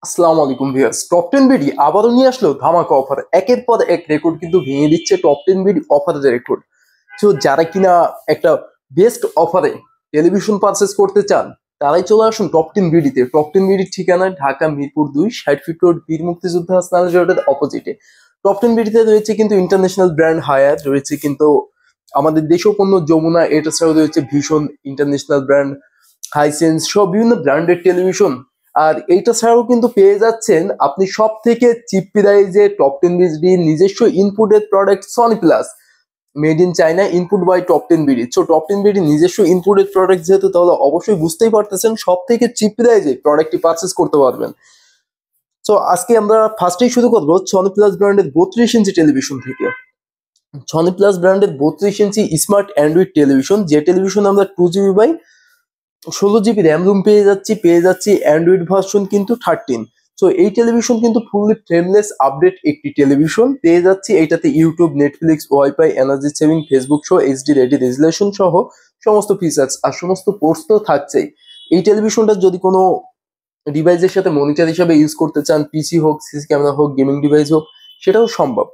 আসসালামু আলাইকুম viewers. Top 10 BD আবারও নিয়ে আসলো ধামাকা অফার। একের পর এক রেকর্ড কিন্তু ভেঙে দিচ্ছে টপ 10 বিডি অফারের রেকর্ড। তো যারা কিনা একটা বেস্ট অফারে টেলিভিশন পারচেস করতে চান তারাই চলে আসুন টপ 10 বিডিতে। টপ 10 বিডির ঠিকানা ঢাকা মিরপুর 2 60 ফিট রোড, বীর মুক্তিযোদ্ধা হাসনাল রোডের অপোজিটে। টপ 10 বিডিতে রয়েছে কিন্তু ইন্টারন্যাশনাল ব্র্যান্ড হায়ার, রয়েছে কিন্তু আমাদের দেশীয় পণ্য যমুনা, এটা ছাড়াও রয়েছে ভীষণ, ইন্টারন্যাশনাল ব্র্যান্ড হাইসেন্স, সব বিভিন্ন ব্র্যান্ডেড টেলিভিশন। আর এইটা ছাড়াও কিন্তু পেয়ে যাচ্ছেন আপনি সব থেকে চিপ প্রাইজে টপ 10 বিডি নিজস্ব imported product Sony plus, made in China, import by top 10 BD. So top 10 BD নিজস্ব ইনপুটেড প্রোডাক্ট যেহেতু, তাহলে অবশ্যই বুঝতেই পারতেছেন সব থেকে চিপ প্রাইজে প্রোডাক্টটি পারচেস করতে পারবেন। সো আজকে আমরা ফার্স্টেই শুরু করবো সনি প্লাস ব্র্যান্ডের 32 ইঞ্চি টেলিভিশন থেকে। সনি প্লাস ব্র্যান্ডের 32 ইঞ্চি স্মার্ট অ্যান্ড্রয়েড টেলিভিশন, যে টেলিভিশন আমরা 2 GB by 16 GB RAM ROM পেয়ে যাচ্ছি অ্যান্ড্রয়েড ভার্সন কিন্তু 13। সো এই টেলিভিশন কিন্তু ফুললি ফ্রেমলেস আপডেট একটি টেলিভিশন পেয়ে যাচ্ছি। এইটাতে YouTube, Netflix, wifi, energy saving, Facebook show, HD ready resolution সহ সমস্ত ফিচার্স আর সমস্ত পোর্টস তো থাকছেই। এই টেলিভিশনটা যদি কোনো ডিভাইসের সাথে মনিটর হিসাবে ইউজ করতে চান, পিসি হোক, সিসি ক্যামেরা হোক, গেমিং ডিভাইস হোক, সেটাও সম্ভব।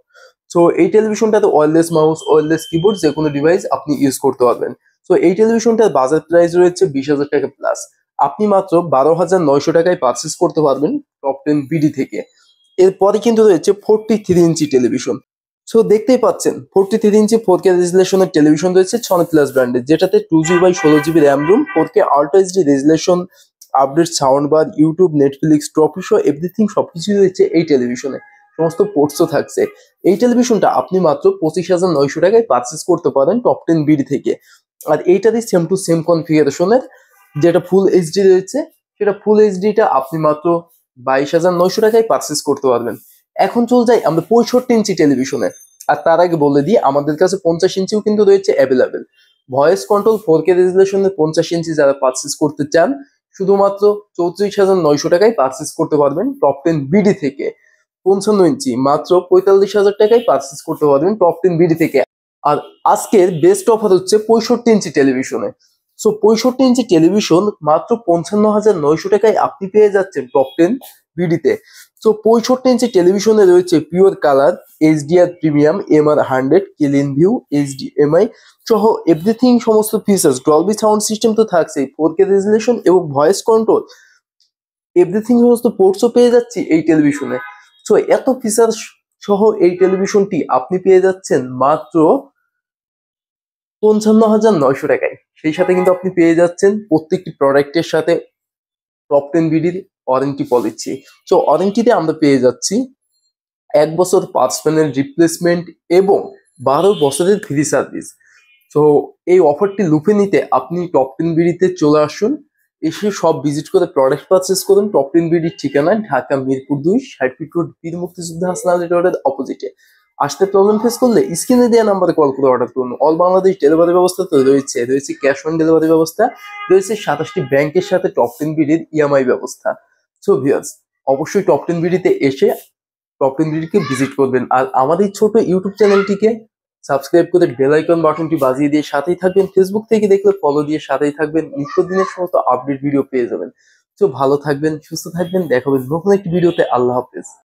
সো এই টেলিভিশনটাতে ওয়্যারলেস মাউস, ওয়্যারলেস কিবোর্ড, যে কোনো ডিভাইস আপনি ইউজ করতে পারবেন। সো এই টেলিভিশনটার বাজার প্রাইস রয়েছে 20,000 টাকা প্লাস। আপনি মাত্র 12,900 টাকায় পারচেস করতে পারবেন টপ 10 বিডি থেকে। এরপরে কিন্তু রয়েছে 43 ইঞ্চি টেলিভিশন। সো দেখতেই পাচ্ছেন 43 ইঞ্চি 4K রেজুলেশনের টেলিভিশন রয়েছে সনি প্লাস ব্র্যান্ডের, যেটাতে 2 GB by 16 GB RAM ROM, 4K ultra HD resolution, update sound bar, YouTube, Netflix, টপি শো, এভরিথিং সবকিছুই রয়েছে এই টেলিভিশনে। সমস্ত পোর্টসও থাকছে। এই টেলিভিশনটা আপনি মাত্র 25,900 টাকায় পারচেস করতে পারেন টপ 10 বিডি থেকে। আর এইটারই সেম টু সেম কনফিগারেশনের যেটা ফুল এইচডি রয়েছে, সেটা ফুল এইচডিটা আপনি মাত্র 22,900 টাকায় পারচেস করতে পারবেন। এখন চলে যাই আমরা 65 ইঞ্চি টেলিভিশনে। আর তার আগে বলে দিই আমাদের কাছে 50 ইঞ্চিও কিন্তু রয়েছে অ্যাভেলেবেল। ভয়েস কন্ট্রোল 4K রেজুলেশনের 50 ইঞ্চি যারা পারচেস করতে চান শুধুমাত্র 34,900 টাকায় পারচেস করতে পারবেন টপ 10 বিডি থেকে। 55 ইঞ্চি মাত্র 45,000 টাকায় পারচেস করতে পারবেন টপ 10 বিডি থেকে। আর আজকের বেস্ট অফার হচ্ছে 65 ইঞ্চি টেলিভিশনে। সো 65 ইঞ্চি টেলিভিশন মাত্র 55,900 টাকায় আপনি পেয়ে যাচ্ছেন টপ 10 বিডিতে। সো 65 ইঞ্চি টেলিভিশনে রয়েছে pure colour, HDR premium, MR100, clean view, HDMI সহ এভরিথিং সমস্ত ফিচার্স, ডলবি সাউন্ড সিস্টেম তো থাকছেই, 4K রেজুলেশন এবং ভয়েস কন্ট্রোল, এভরিথিং সমস্ত পোর্টসও পেয়ে যাচ্ছি এই টেলিভিশনে। সো এত ফিচার্স সহ এই টেলিভিশনটি আপনি পেয়ে যাচ্ছেন মাত্র 55,900 টাকায়। সেই সাথে কিন্তু আপনি পেয়ে যাচ্ছেন প্রত্যেকটি প্রোডাক্টের সাথে টপ 10 বিডির ওয়ারেন্টি পলিসি। সো ওয়ারেন্টিতে আমরা পেয়ে যাচ্ছি 1 বছর পার্টস প্যানেল রিপ্লেসমেন্ট এবং 12 বছরের ফ্রি সার্ভিস। তো এই অফারটি লুফে নিতে আপনি টপ 10 বিডিতে চলে আসুন, এসে সব ভিজিট করে প্রোডাক্ট পারচেস করুন। টপ 10 বিডির ঠিকানা ঢাকা মিরপুর 2 60 ফিট রোড, বীর মুক্তিযোদ্ধা হাসনাল রোডের অপোজিটে। আসতে প্রবলেম ফেস করলে স্ক্রিনে দেওয়া নাম্বারে কল করে অর্ডার করুন। অল বাংলাদেশ ডেলিভারি ব্যবস্থা তো রয়েছে ক্যাশ অন ডেলিভারি ব্যবস্থা, রয়েছে 27টি ব্যাংকের সাথে টপ 10 বিডির ইএমআই ব্যবস্থা। সো ভিউয়ার্স, অবশ্যই টপ 10 বিডিতে এসে টপ 10 বিডিকে ভিজিট করবেন। আর আমাদের ছোট ইউটিউব চ্যানেলটিকে সাবস্ক্রাইব করে বেল আইকন বাটনটি বাজিয়ে দিয়ে সাথেই থাকবেন। ফেসবুক থেকে দেখলে ফলো দিয়ে সাথেই থাকবেন, নিত্যদিনের সমস্ত আপডেট ভিডিও পেয়ে যাবেন। তো ভালো থাকবেন, সুস্থ থাকবেন, দেখা হবে নতুন একটি ভিডিওতে। আল্লাহ হাফেজ।